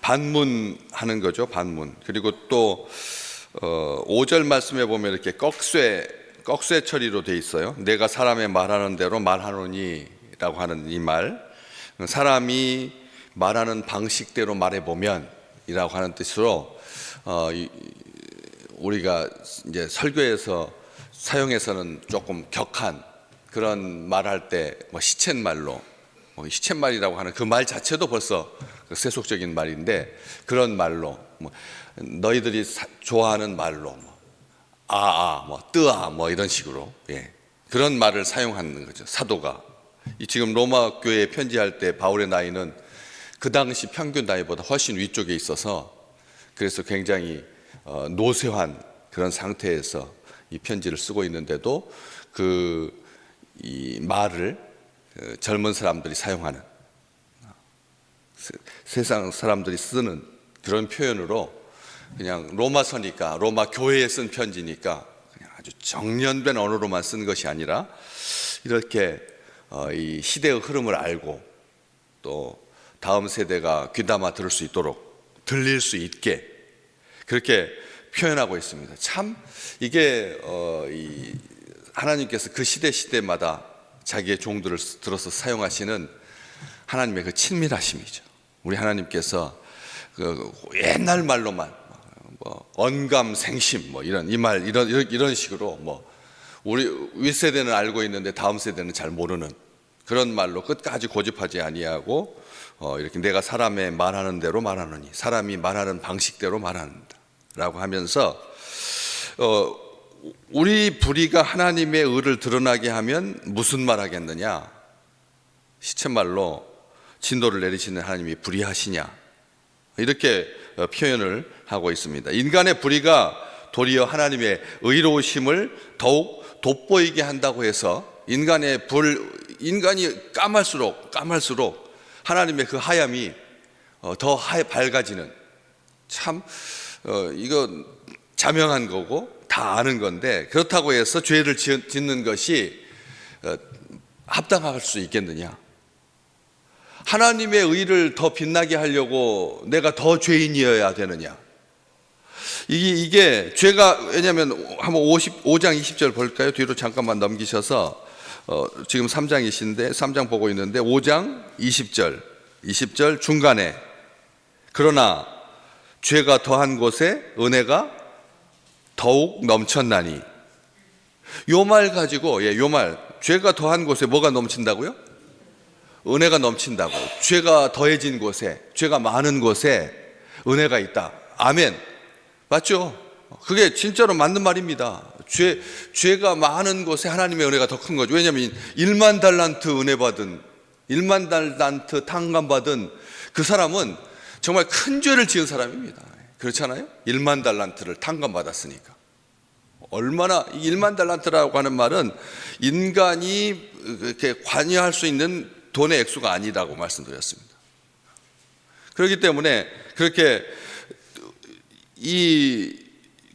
반문하는 거죠. 반문. 그리고 또 5절 말씀에 보면 이렇게 꺽쇠 처리로 돼 있어요. 내가 사람의 말하는 대로 말하노니 라고 하는 이 말, 사람이 말하는 방식대로 말해보면 이라고 하는 뜻으로 우리가 이제 설교에서 사용해서는 조금 격한 그런 말할 때 시쳇말로, 시쳇말이라고 하는 그 말 자체도 벌써 세속적인 말인데, 그런 말로 너희들이 좋아하는 말로 뜨아 이런 식으로, 그런 말을 사용하는 거죠. 사도가 지금 로마 교회에 편지할 때 바울의 나이는 그 당시 평균 나이보다 훨씬 위쪽에 있어서, 그래서 굉장히 노쇠한 그런 상태에서 이 편지를 쓰고 있는데도 이 말을 젊은 사람들이 사용하는, 세상 사람들이 쓰는 그런 표현으로, 그냥 로마서니까, 로마 교회에 쓴 편지니까 그냥 아주 정연된 언어로만 쓴 것이 아니라 이렇게 이 시대의 흐름을 알고 또 다음 세대가 귀담아 들을 수 있도록, 들릴 수 있게 그렇게 표현하고 있습니다. 참 이게 하나님께서 그 시대마다 자기의 종들을 들어서 사용하시는 하나님의 그 친밀하심이죠. 우리 하나님께서 그 옛날 말로만 언감생심 이런 식으로 우리 윗세대는 알고 있는데 다음 세대는 잘 모르는 그런 말로 끝까지 고집하지 아니하고, 이렇게 내가 사람의 말하는 대로 말하노니, 사람이 말하는 방식대로 말한다 라고 하면서, 우리 불의가 하나님의 의를 드러나게 하면 무슨 말 하겠느냐, 시쳇말로 진도를 내리시는 하나님이 불의하시냐, 이렇게 표현을 하고 있습니다. 인간의 불의가 도리어 하나님의 의로우심을 더욱 돋보이게 한다고 해서, 인간이 까말수록 하나님의 그 하얌이 더 밝아지는, 참 이거 자명한 거고 다 아는 건데, 그렇다고 해서 죄를 짓는 것이 합당할 수 있겠느냐? 하나님의 의를 더 빛나게 하려고 내가 더 죄인이어야 되느냐? 이게 죄가, 왜냐하면 한번 5장 20절 볼까요? 뒤로 잠깐만 넘기셔서, 지금 3장이신데 3장 보고 있는데 5장 20절 중간에, 그러나 죄가 더한 곳에 은혜가 더욱 넘쳤나니, 요 말 가지고, 요 말, 죄가 더한 곳에 뭐가 넘친다고요? 은혜가 넘친다고. 죄가 더해진 곳에, 죄가 많은 곳에 은혜가 있다. 아멘. 맞죠? 그게 진짜로 맞는 말입니다. 죄가 많은 곳에 하나님의 은혜가 더 큰 거죠. 왜냐하면 1만 달란트 은혜 받은, 1만 달란트 탕감 받은 그 사람은 정말 큰 죄를 지은 사람입니다. 그렇잖아요? 1만 달란트를 탕감 받았으니까. 얼마나, 1만 달란트라고 하는 말은 인간이 이렇게 관여할 수 있는 돈의 액수가 아니라고 말씀드렸습니다. 그렇기 때문에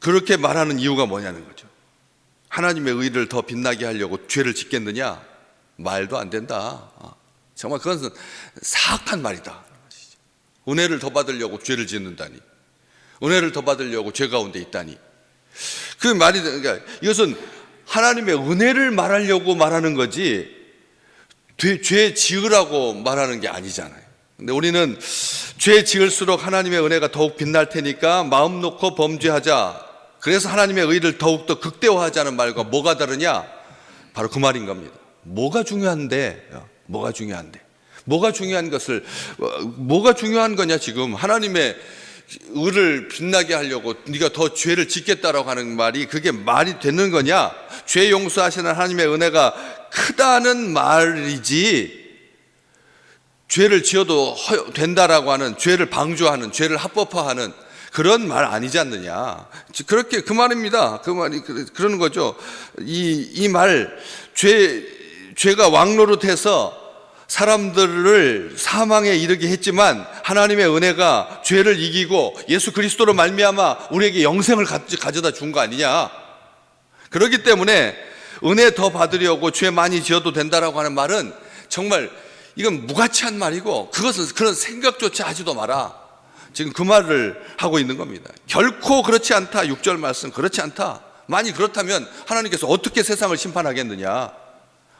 그렇게 말하는 이유가 뭐냐는 거죠. 하나님의 의를 더 빛나게 하려고 죄를 짓겠느냐? 말도 안 된다. 정말 그것은 사악한 말이다. 은혜를 더 받으려고 죄를 짓는다니, 은혜를 더 받으려고 죄 가운데 있다니, 그 말이, 그러니까 이것은 하나님의 은혜를 말하려고 말하는 거지 죄 지으라고 말하는 게 아니잖아요. 근데 우리는 죄 지을수록 하나님의 은혜가 더욱 빛날 테니까 마음 놓고 범죄하자, 그래서 하나님의 의를 더욱더 극대화하자는 말과 뭐가 다르냐? 바로 그 말인 겁니다. 뭐가 중요한데? 뭐가 중요한 거냐? 지금 하나님의 의를 빛나게 하려고 네가 더 죄를 짓겠다라고 하는 말이, 그게 말이 되는 거냐? 죄 용서하시는 하나님의 은혜가 크다는 말이지, 죄를 지어도 된다라고 하는, 죄를 방조하는, 죄를 합법화하는 그런 말 아니지 않느냐? 그렇게 그 말입니다. 그 말이 그러는 거죠. 이 말, 죄가 왕노릇해서 사람들을 사망에 이르게 했지만 하나님의 은혜가 죄를 이기고 예수 그리스도로 말미암아 우리에게 영생을 가져다 준 거 아니냐? 그렇기 때문에 은혜 더 받으려고 죄 많이 지어도 된다라고 하는 말은 정말 이건 무가치한 말이고, 그것은 그런 생각조차 하지도 마라. 지금 그 말을 하고 있는 겁니다. 결코 그렇지 않다. 6절 말씀 그렇지 않다. 만일 그렇다면 하나님께서 어떻게 세상을 심판하겠느냐.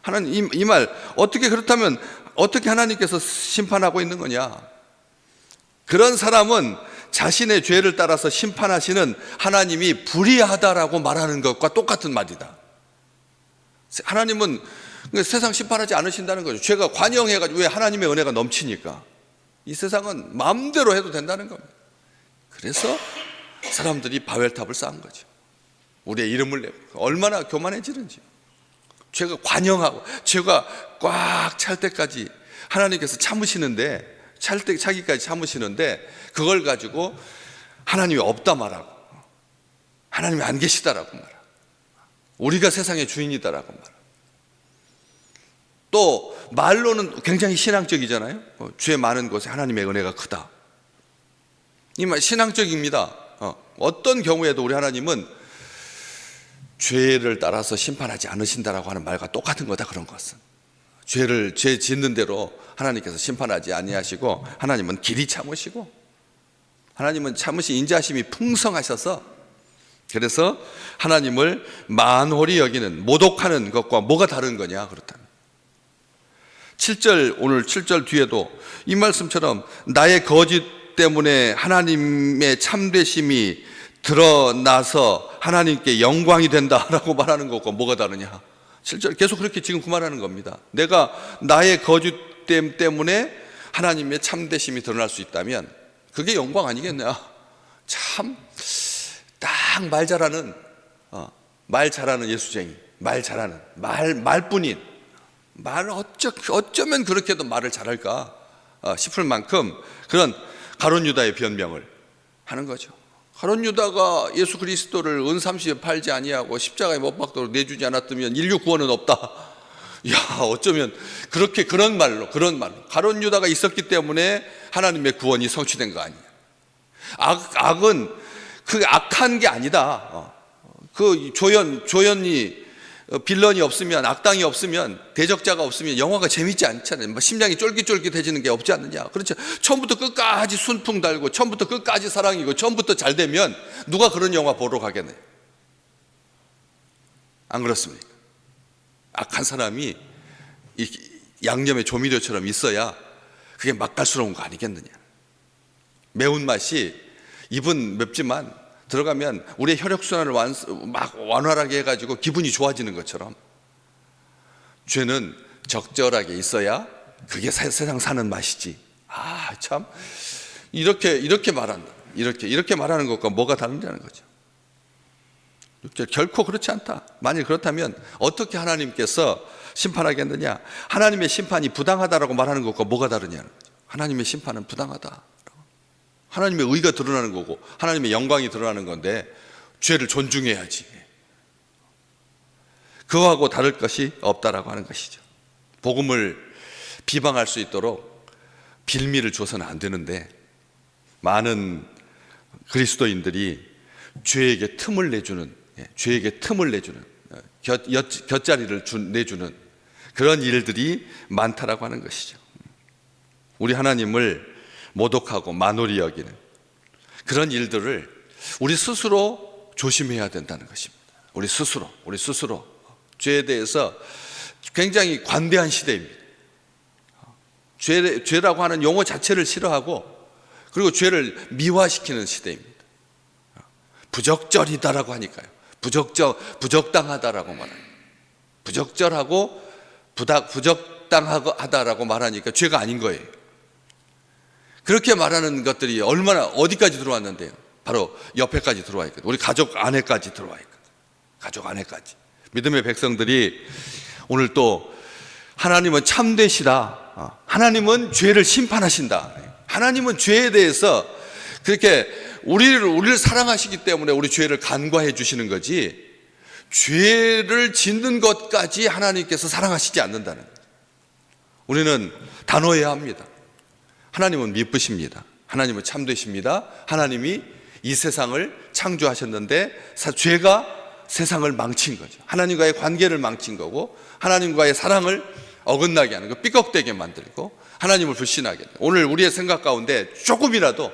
하나님 이 말 어떻게 그렇다면 어떻게 하나님께서 심판하고 있는 거냐. 그런 사람은 자신의 죄를 따라서 심판하시는 하나님이 불의하다라고 말하는 것과 똑같은 말이다. 하나님은 세상 심판하지 않으신다는 거죠. 죄가 관영해가지고 왜 하나님의 은혜가 넘치니까 이 세상은 마음대로 해도 된다는 겁니다. 그래서 사람들이 바벨탑을 쌓은 거죠. 우리의 이름을 내고 얼마나 교만해지는지. 죄가 관영하고 죄가 꽉 찰 때까지 하나님께서 참으시는데 차기까지 참으시는데 그걸 가지고 하나님이 없다 말하고 하나님이 안 계시다라고 말하고 우리가 세상의 주인이다라고 말하고 또 말로는 굉장히 신앙적이잖아요. 죄 많은 곳에 하나님의 은혜가 크다. 이 말 신앙적입니다. 어떤 경우에도 우리 하나님은 죄를 따라서 심판하지 않으신다라고 하는 말과 똑같은 거다. 그런 것은 죄 짓는 대로 하나님께서 심판하지 아니하시고 하나님은 길이 참으시고 하나님은 참으신 인자하심이 풍성하셔서 그래서 하나님을 만홀히 여기는 모독하는 것과 뭐가 다른 거냐. 그렇다면 7절 오늘 7절 뒤에도 이 말씀처럼 나의 거짓 때문에 하나님의 참되심이 드러나서 하나님께 영광이 된다라고 말하는 것과 뭐가 다르냐. 7절 계속 그렇게 지금 그 말하는 겁니다. 내가 나의 거짓됨 때문에 하나님의 참되심이 드러날 수 있다면 그게 영광 아니겠냐. 참 딱 말 잘하는 말 잘하는 예수쟁이, 말 잘하는 말뿐인 말 어쩌면 그렇게도 말을 잘할까 싶을 만큼 그런 가룟 유다의 변명을 하는 거죠. 가룟 유다가 예수 그리스도를 은 30에 팔지 아니하고 십자가에 못 박도록 내주지 않았다면 인류 구원은 없다. 야, 어쩌면 그런 말로 가룟 유다가 있었기 때문에 하나님의 구원이 성취된 거 아니야. 악은 그 악한 게 아니다. 그 조연이 빌런이 없으면, 악당이 없으면, 대적자가 없으면 영화가 재밌지 않잖아요. 심장이 쫄깃쫄깃해지는 게 없지 않느냐. 그렇죠. 처음부터 끝까지 순풍 달고 처음부터 끝까지 사랑이고 처음부터 잘 되면 누가 그런 영화 보러 가겠네요. 안 그렇습니까? 악한 사람이 이 양념의 조미료처럼 있어야 그게 맛깔스러운 거 아니겠느냐. 매운맛이 입은 맵지만 들어가면 우리의 혈액순환을 막 완활하게 해가지고 기분이 좋아지는 것처럼 죄는 적절하게 있어야 그게 세상 사는 맛이지. 참 이렇게 말한다. 이렇게 말하는 것과 뭐가 다른다는 거죠. 결코 그렇지 않다. 만일 그렇다면 어떻게 하나님께서 심판하겠느냐. 하나님의 심판이 부당하다라고 말하는 것과 뭐가 다르냐는 거죠. 하나님의 심판은 부당하다. 하나님의 의가 드러나는 거고 하나님의 영광이 드러나는 건데 죄를 존중해야지. 그거하고 다를 것이 없다라고 하는 것이죠. 복음을 비방할 수 있도록 빌미를 줘서는 안 되는데 많은 그리스도인들이 죄에게 틈을 내주는 곁자리를 내주는 그런 일들이 많다라고 하는 것이죠. 우리 하나님을 모독하고 만홀히 여기는 그런 일들을 우리 스스로 조심해야 된다는 것입니다. 우리 스스로 죄에 대해서 굉장히 관대한 시대입니다. 죄라고 하는 용어 자체를 싫어하고 그리고 죄를 미화시키는 시대입니다. 부적절이다라고 하니까요. 부적당하다라고 말해요. 부적절하고 부적당하다라고 말하니까 죄가 아닌 거예요. 그렇게 말하는 것들이 어디까지 들어왔는데요? 바로 옆에까지 들어와 있거든요. 우리 가족 안에까지 들어와 있거든요. 가족 안에까지. 믿음의 백성들이 오늘 또 하나님은 참되시다. 하나님은 죄를 심판하신다. 하나님은 죄에 대해서 그렇게 우리를 사랑하시기 때문에 우리 죄를 간과해 주시는 거지 죄를 짓는 것까지 하나님께서 사랑하시지 않는다는 거예요. 우리는 단호해야 합니다. 하나님은 미쁘십니다. 하나님은 참되십니다. 하나님이 이 세상을 창조하셨는데 죄가 세상을 망친 거죠. 하나님과의 관계를 망친 거고 하나님과의 사랑을 어긋나게 하는 거, 삐걱대게 만들고 하나님을 불신하게. 오늘 우리의 생각 가운데 조금이라도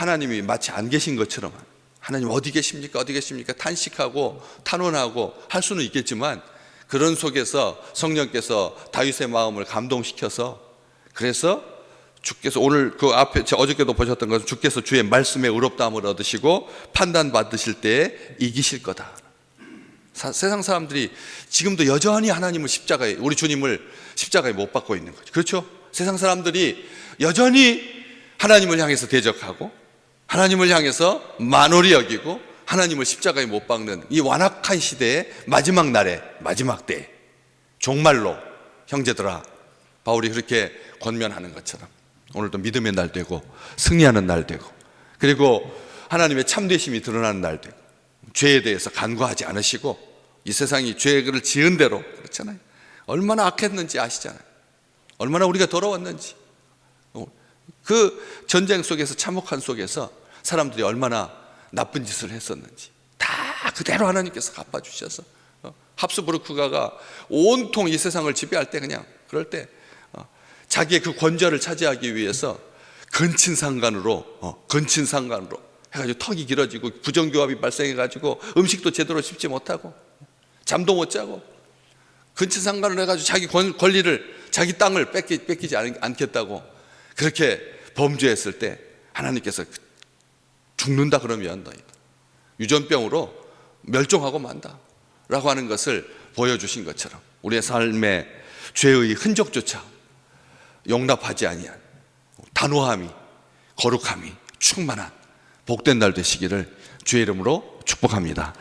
하나님이 마치 안 계신 것처럼, 하나님 어디 계십니까? 어디 계십니까? 탄식하고 탄원하고 할 수는 있겠지만, 그런 속에서 성령께서 다윗의 마음을 감동시켜서, 그래서 주께서 오늘 그 앞에 어저께도 보셨던 것은 주께서 주의 말씀에 의롭다함을 얻으시고 판단 받으실 때에 이기실 거다. 세상 사람들이 지금도 여전히 하나님을 십자가에, 우리 주님을 십자가에 못 박고 있는 거죠. 그렇죠? 세상 사람들이 여전히 하나님을 향해서 대적하고 하나님을 향해서 만홀히 여기고 하나님을 십자가에 못 박는 이 완악한 시대의 마지막 날에, 마지막 때에 종말로, 형제들아, 바울이 그렇게 권면하는 것처럼 오늘도 믿음의 날 되고 승리하는 날 되고, 그리고 하나님의 참되심이 드러나는 날 되고, 죄에 대해서 간과하지 않으시고, 이 세상이 죄를 지은 대로, 그렇잖아요, 얼마나 악했는지 아시잖아요. 얼마나 우리가 더러웠는지. 그 전쟁 속에서, 참혹한 속에서 사람들이 얼마나 나쁜 짓을 했었는지 다 그대로 하나님께서 갚아주셔서, 합스부르크가가 온통 이 세상을 지배할 때, 그냥 그럴 때 자기의 그 권좌를 차지하기 위해서 근친상간으로 해가지고 턱이 길어지고 부정교합이 발생해가지고 음식도 제대로 씹지 못하고 잠도 못 자고 근친상간을 해가지고 자기 권리를, 자기 땅을 뺏기지 않겠다고 그렇게 범죄했을 때 하나님께서 죽는다 그러면 너희도 유전병으로 멸종하고 만다 라고 하는 것을 보여주신 것처럼, 우리의 삶에 죄의 흔적조차 용납하지 아니한 단호함이, 거룩함이 충만한 복된 날 되시기를 주의 이름으로 축복합니다.